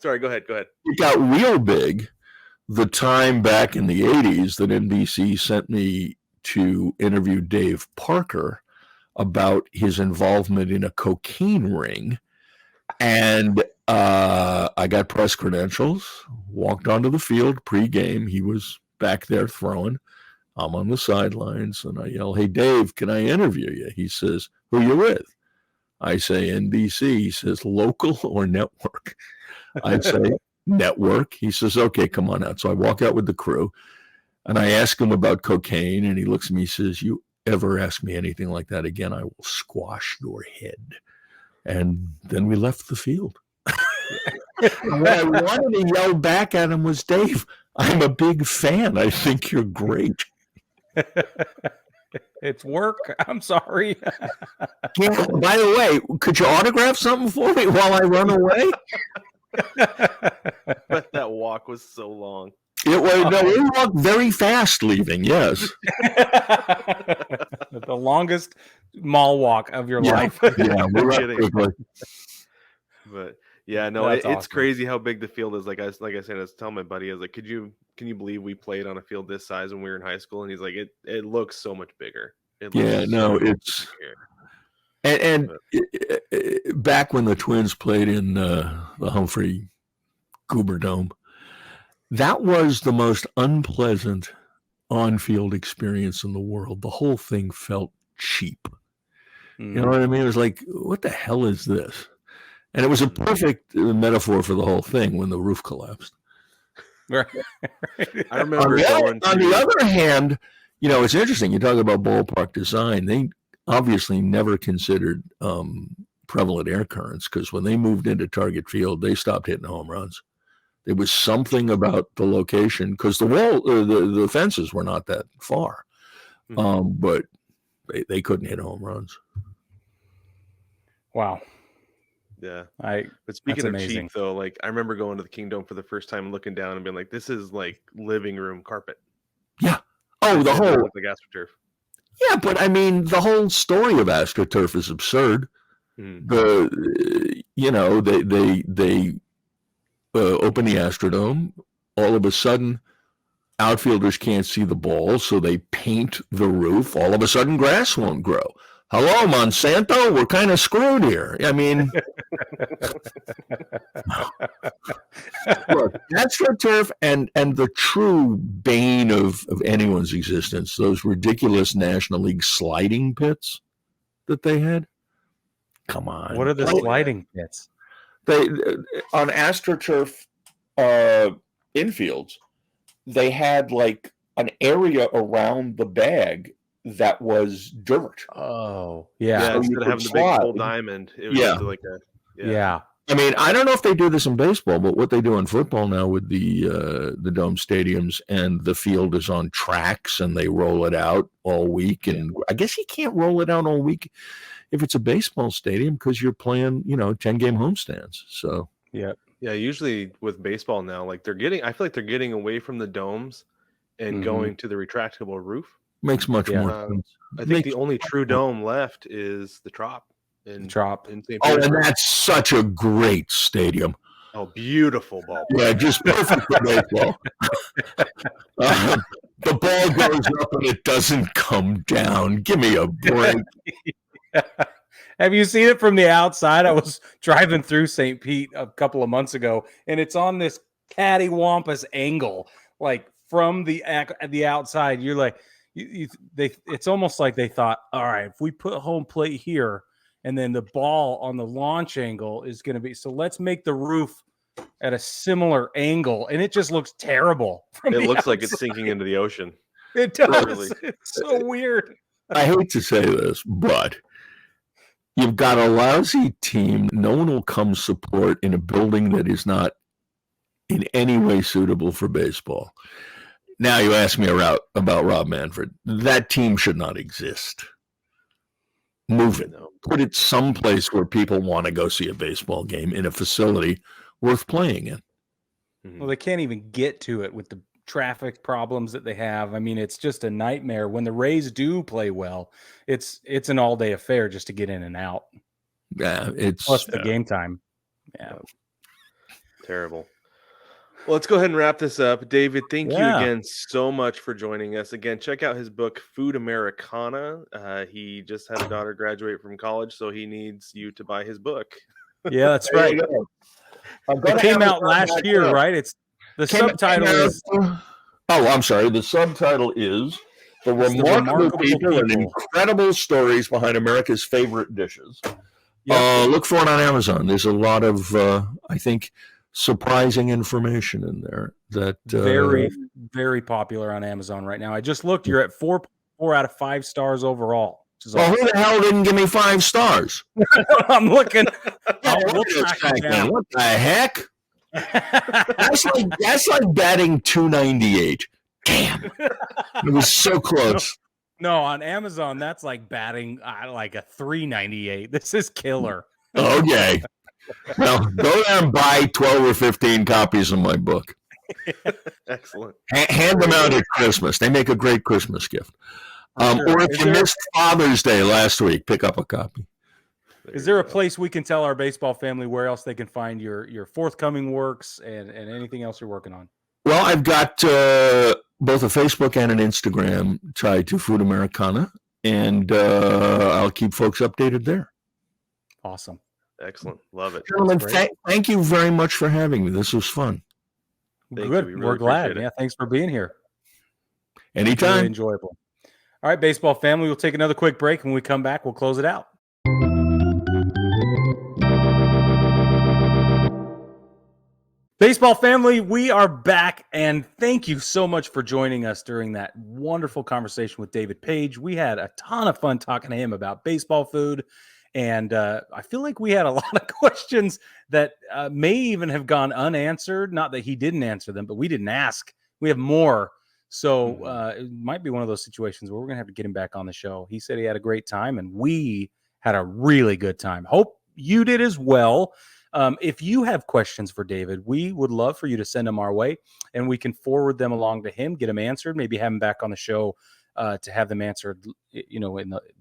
Sorry, go ahead. It got real big the time back in the 80s that NBC sent me to interview Dave Parker about his involvement in a cocaine ring. And I got press credentials, walked onto the field pregame. He was back there throwing. I'm on the sidelines, and I yell, "Hey, Dave, can I interview you?" He says, "Who you with?" I say, "NBC." He says, "Local or network?" I say, "Network." He says, "Okay, come on out." So I walk out with the crew, and I ask him about cocaine, and he looks at me and says, "You ever ask me anything like that again, I will squash your head." And then we left the field. What I wanted to yell back at him was, "Dave, I'm a big fan. I think you're great." It's work. I'm sorry. Yeah, by the way, could you autograph something for me while I run away? But that walk was so long. It was no, we walked very fast leaving. Yes. The longest mall walk of your life. Yeah, we're No up kidding. quickly. But yeah, no, That's it's awesome. crazy how big the field is. Like I said, I was telling my buddy, I was like, can you believe we played on a field this size when we were in high school? And he's like, it looks so much bigger. It looks Yeah, so no, much it's bigger. and back when the Twins played in the Humphrey Goober Dome, that was the most unpleasant on-field experience in the world. The whole thing felt cheap. You know what I mean? It was like, what the hell is this? And it was a perfect metaphor for the whole thing when the roof collapsed. Right. I remember On the other hand, it's interesting. You talk about ballpark design. They obviously never considered prevalent air currents, because when they moved into Target Field, they stopped hitting home runs. There was something about the location, because the fences were not that far, but they couldn't hit home runs. Wow. Yeah. But speaking That's of amazing. cheap, though, like I remember going to the Kingdom for the first time and looking down and being like, this is like living room carpet. Yeah. Oh, the It whole. looked like AstroTurf. Yeah, but I mean, the whole story of AstroTurf is absurd. They open the Astrodome. All of a sudden, outfielders can't see the ball, so they paint the roof. All of a sudden, grass won't grow. Hello, Monsanto. We're kind of screwed here. I mean, look, AstroTurf and the true bane of anyone's existence, those ridiculous National League sliding pits that they had. Come on. What are the sliding pits? They on AstroTurf infields, they had like an area around the bag that was dirt. Oh, Yeah, yeah. instead of having the big full diamond, it was just like a Yeah. I mean, I don't know if they do this in baseball, but what they do in football now with the dome stadiums, and the field is on tracks and they roll it out all week. And I guess you can't roll it out all week if it's a baseball stadium, because you're playing, 10-game homestands. So Yeah. Yeah, usually with baseball now, like I feel like they're getting away from the domes and going to the retractable roof. makes much more sense. I think the only true dome left is the Trop. In St. Oh, and Petersburg. that's such a great stadium. Oh, beautiful ball. Yeah, just perfect for baseball. The ball goes up and it doesn't come down. Give me a break. Have you seen it from the outside? I was driving through St. Pete a couple of months ago, and it's on this cattywampus angle, like from the outside. You're like, it's almost like they thought, all right, if we put home plate here, and then the ball on the launch angle is going to be, so let's make the roof at a similar angle, and it just looks terrible. It looks like it's sinking into the ocean. It does. Literally. It's so weird. I hate to say this, but you've got a lousy team. No one will come support in a building that is not in any way suitable for baseball. Now you ask me about Rob Manfred. That team should not exist. Move it. Put it someplace where people want to go see a baseball game in a facility worth playing in. Well, they can't even get to it with the traffic problems that they have. I mean, it's just a nightmare. When the Rays do play well, it's an all-day affair just to get in and out. Yeah, it's plus the game time. Yeah. Terrible. Well, let's go ahead and wrap this up. David, thank you again so much for joining us. Again, check out his book, Food Americana. He just had a daughter graduate from college, so he needs you to buy his book. Yeah, that's right. It came out last year, right? It's the subtitle is. Oh, I'm sorry. The subtitle is The Remarkable People and Incredible Stories Behind America's Favorite Dishes. Yep. Look for it on Amazon. There's a lot of, I think, surprising information in there that very, very popular on Amazon right now. I just looked. You're at 4 out of 5 stars overall. Well, who the hell didn't give me 5 stars? I'm looking. What the heck? That's like batting 298. Damn, it was so close. No, on Amazon, that's like batting like a 398. This is killer. Okay. Well, go there and buy 12 or 15 copies of my book. Excellent. Hand them out at Christmas. They make a great Christmas gift. Or if you missed Father's Day last week, pick up a copy. Is there a place we can tell our baseball family where else they can find your forthcoming works and anything else you're working on? Well, I've got both a Facebook and an Instagram tied to Food Americana, and I'll keep folks updated there. Awesome. Excellent. Love it. Gentlemen, thank you very much for having me. This was fun. Good. We're glad. Yeah, thanks for being here. Anytime. Really enjoyable. All right, baseball family, we'll take another quick break. When we come back, we'll close it out. Baseball family, we are back, and thank you so much for joining us during that wonderful conversation with David Page. We had a ton of fun talking to him about baseball food, and I feel like we had a lot of questions that may even have gone unanswered. Not that he didn't answer them, but we didn't ask. We have more. So it might be one of those situations where we're going to have to get him back on the show. He said he had a great time, and we had a really good time. Hope you did as well. If you have questions for David, we would love for you to send them our way, and we can forward them along to him, get them answered, maybe have him back on the show to have them answered, in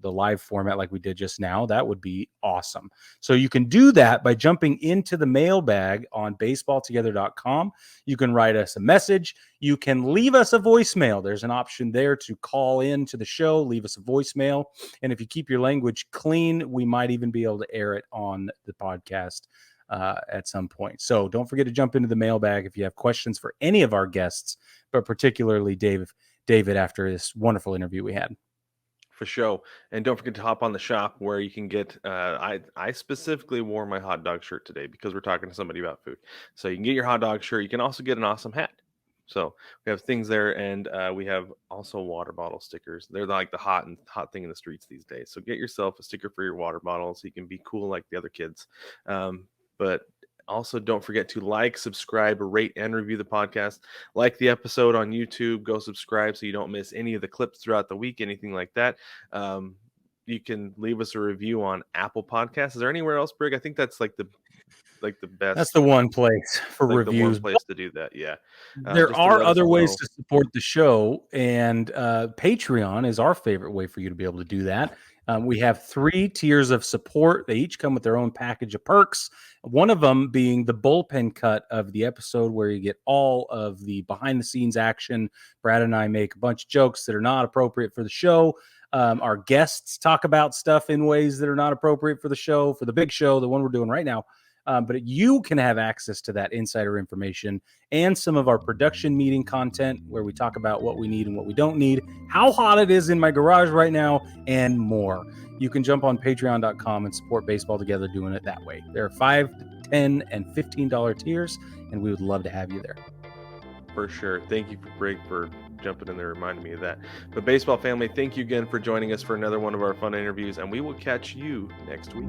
the live format like we did just now. That would be awesome. So you can do that by jumping into the mailbag on baseballtogether.com. You can write us a message. You can leave us a voicemail. There's an option there to call in to the show, leave us a voicemail. And if you keep your language clean, we might even be able to air it on the podcast at some point. So don't forget to jump into the mailbag if you have questions for any of our guests, but particularly David, after this wonderful interview we had. For sure. And don't forget to hop on the shop where you can get, I specifically wore my hot dog shirt today because we're talking to somebody about food. So you can get your hot dog shirt. You can also get an awesome hat. So we have things there, and we have also water bottle stickers. They're like the hot thing in the streets these days. So get yourself a sticker for your water bottle so you can be cool like the other kids. But also, don't forget to like, subscribe, rate, and review the podcast. Like the episode on YouTube. Go subscribe so you don't miss any of the clips throughout the week, anything like that. You can leave us a review on Apple Podcasts. Is there anywhere else, Brig? I think that's like the best. That's the one place for reviews. The one place to do that, yeah. There are other ways to support the show, and Patreon is our favorite way for you to be able to do that. We have 3 tiers of support. They each come with their own package of perks. One of them being the bullpen cut of the episode, where you get all of the behind-the-scenes action. Brad and I make a bunch of jokes that are not appropriate for the show. Our guests talk about stuff in ways that are not appropriate for the show, for the big show, the one we're doing right now. But you can have access to that insider information and some of our production meeting content, where we talk about what we need and what we don't need, how hot it is in my garage right now, and more. You can jump on patreon.com and support Baseball Together doing it that way. There are $5, $10, and $15 tiers, and we would love to have you there. For sure. Thank you, Brig, for jumping in there and reminding me of that. But baseball family, thank you again for joining us for another one of our fun interviews, and we will catch you next week.